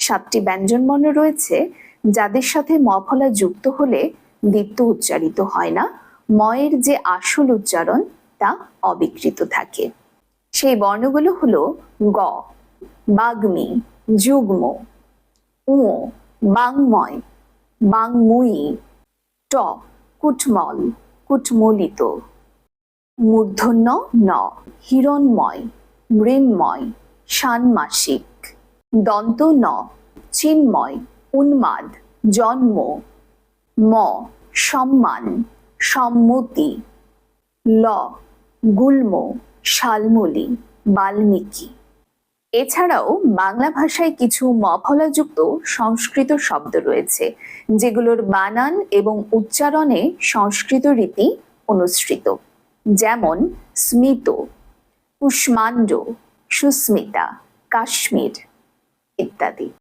7টি ব্যঞ্জনবর্ণ রয়েছে যাদের সাথে ম ফলা যুক্ত হলে দ্বিত্ব উচ্চারিত হয় না, ময়ের যে আসল উচ্চারণ তা অবিকৃত থাকে। সেই বর্ণগুলো হলো গ বাগ্মী, যুগ্ম, উ বাংময়, বাংমুয়ী, ট কুটমল, কুটমলিত, মূর্ধন্য ন হিরণময়, মৃন্ময়, ষান্মাসিক, দন্ত ন চিন্ময়, উন্মাদ, জন্ম, ম সম্মান, সম্মতি, ল গুল্ম, শালমলি, বাল্মীকি। এছাড়াও বাংলা ভাষায় কিছু ম ফলাযুক্ত সংস্কৃত শব্দ রয়েছে যেগুলোর বানান এবং উচ্চারণে সংস্কৃত রীতি অনুসৃত, যেমন স্মিত, কুষ্মাণ্ড, সুস্মিতা, কাশ্মীর ইত্যাদি।